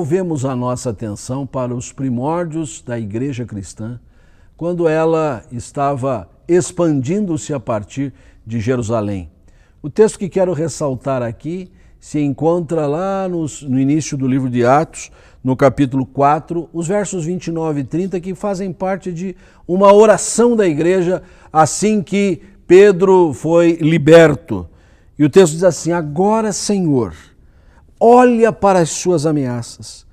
volvemos a nossa atenção para os primórdios da igreja cristã, quando ela estava expandindo-se a partir de Jerusalém. O texto que quero ressaltar aqui se encontra lá no início do livro de Atos, no capítulo 4, os versos 29 e 30, que fazem parte de uma oração da igreja assim que Pedro foi liberto. E o texto diz assim: agora, Senhor, olha para as suas ameaças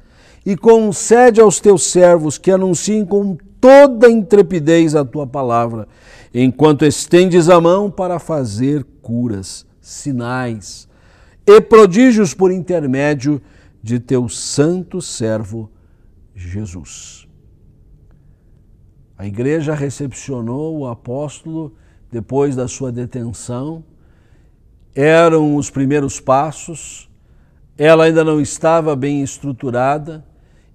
e concede aos teus servos que anunciem com toda intrepidez a tua palavra, enquanto estendes a mão para fazer curas, sinais e prodígios por intermédio de teu santo servo Jesus. A igreja recepcionou o apóstolo depois da sua detenção. Eram os primeiros passos, ela ainda não estava bem estruturada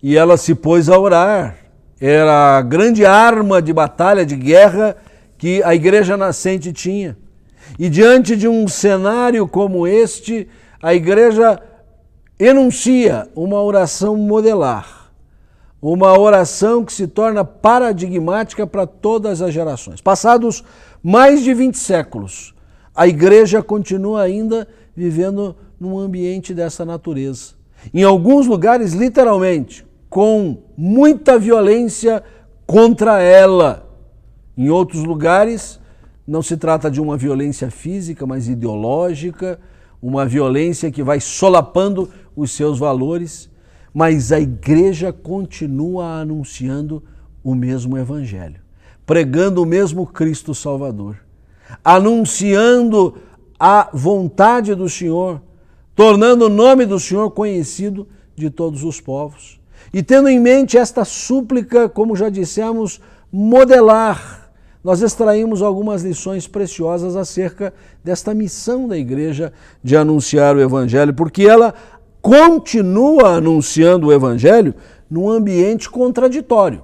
e ela se pôs a orar. Era a grande arma de batalha, de guerra que a igreja nascente tinha. E diante de um cenário como este, a igreja enuncia uma oração modelar, uma oração que se torna paradigmática para todas as gerações. Passados mais de 20 séculos, a igreja continua ainda vivendo num ambiente dessa natureza. Em alguns lugares, literalmente, com muita violência contra ela. Em outros lugares, não se trata de uma violência física, mas ideológica, uma violência que vai solapando os seus valores, mas a igreja continua anunciando o mesmo evangelho, pregando o mesmo Cristo Salvador, anunciando a vontade do Senhor, tornando o nome do Senhor conhecido de todos os povos. E tendo em mente esta súplica, como já dissemos, modelar, nós extraímos algumas lições preciosas acerca desta missão da igreja de anunciar o evangelho, porque ela continua anunciando o evangelho num ambiente contraditório.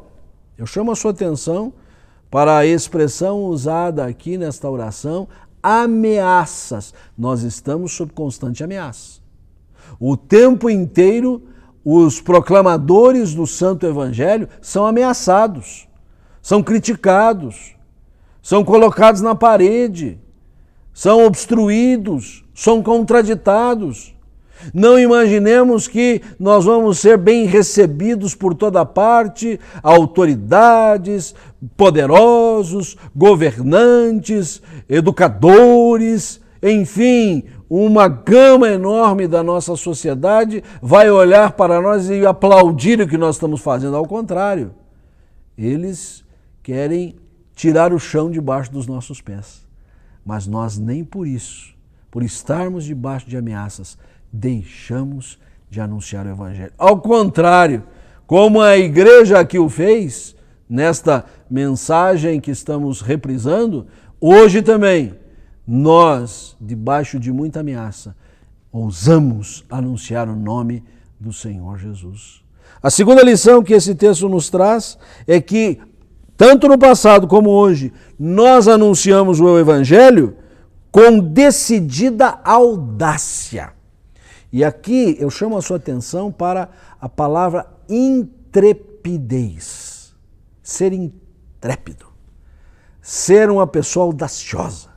Eu chamo a sua atenção para a expressão usada aqui nesta oração, ameaças. Nós estamos sob constante ameaça. O tempo inteiro, os proclamadores do Santo Evangelho são ameaçados, são criticados, são colocados na parede, são obstruídos, são contraditados. Não imaginemos que nós vamos ser bem recebidos por toda parte, autoridades, poderosos, governantes, educadores, enfim, uma gama enorme da nossa sociedade vai olhar para nós e aplaudir o que nós estamos fazendo. Ao contrário, eles querem tirar o chão debaixo dos nossos pés. Mas nós nem por isso, por estarmos debaixo de ameaças, deixamos de anunciar o evangelho. Ao contrário, como a igreja aqui o fez, nesta mensagem que estamos reprisando, hoje também, nós, debaixo de muita ameaça, ousamos anunciar o nome do Senhor Jesus. A segunda lição que esse texto nos traz é que, tanto no passado como hoje, nós anunciamos o evangelho com decidida audácia. E aqui eu chamo a sua atenção para a palavra intrepidez. Ser intrépido. Ser uma pessoa audaciosa.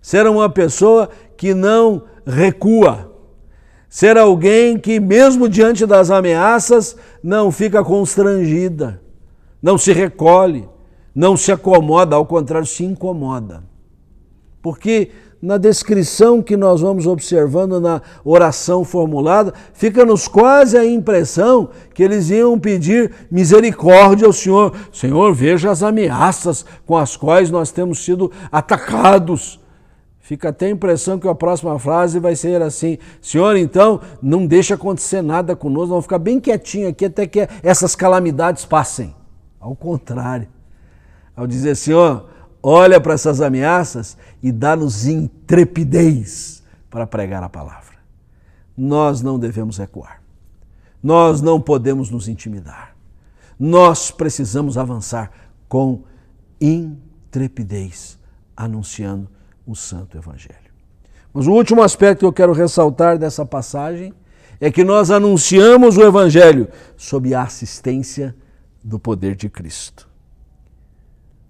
Ser uma pessoa que não recua. Ser alguém que, mesmo diante das ameaças, não fica constrangida. Não se recolhe. Não se acomoda, ao contrário, se incomoda. Porque na descrição que nós vamos observando na oração formulada, fica-nos quase a impressão que eles iam pedir misericórdia ao Senhor. Senhor, veja as ameaças com as quais nós temos sido atacados. Fica até a impressão que a próxima frase vai ser assim: Senhor, então, não deixa acontecer nada conosco, vamos ficar bem quietinho aqui até que essas calamidades passem. Ao contrário, ao dizer, Senhor, olha para essas ameaças e dá-nos intrepidez para pregar a palavra. Nós não devemos recuar. Nós não podemos nos intimidar. Nós precisamos avançar com intrepidez, anunciando o Santo Evangelho. Mas o último aspecto que eu quero ressaltar dessa passagem é que nós anunciamos o Evangelho sob a assistência do poder de Cristo.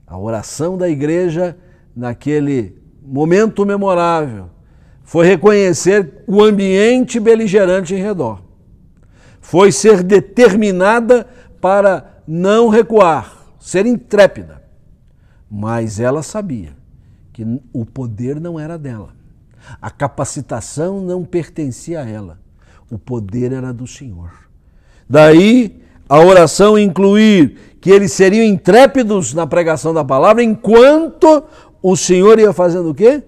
A oração da igreja naquele momento memorável foi reconhecer o ambiente beligerante em redor. Foi ser determinada para não recuar, ser intrépida. Mas ela sabia que o poder não era dela. A capacitação não pertencia a ela. O poder era do Senhor. Daí a oração incluir que eles seriam intrépidos na pregação da palavra, enquanto o Senhor ia fazendo o quê?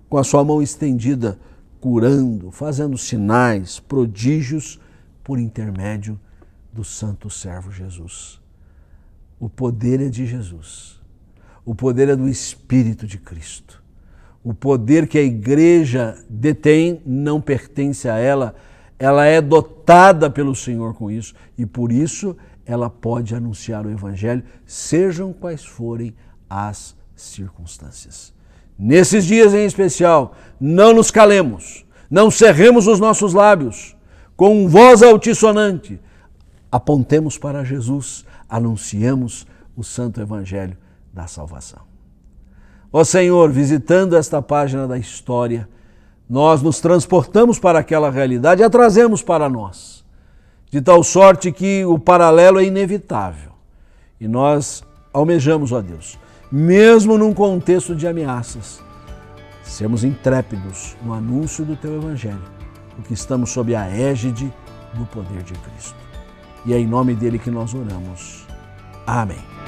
Com a sua mão estendida, curando, fazendo sinais, prodígios, por intermédio do santo servo Jesus. O poder é de Jesus. O poder é do Espírito de Cristo. O poder que a igreja detém não pertence a ela, ela é dotada pelo Senhor com isso e por isso ela pode anunciar o Evangelho, sejam quais forem as circunstâncias. Nesses dias em especial, não nos calemos, não cerremos os nossos lábios, com voz altissonante, apontemos para Jesus, anunciemos o santo Evangelho da salvação. Ó Senhor, visitando esta página da história, nós nos transportamos para aquela realidade e a trazemos para nós, de tal sorte que o paralelo é inevitável. E nós almejamos, ó Deus, mesmo num contexto de ameaças, sermos intrépidos no anúncio do Teu Evangelho, porque estamos sob a égide do poder de Cristo. E é em nome dele que nós oramos. Amém.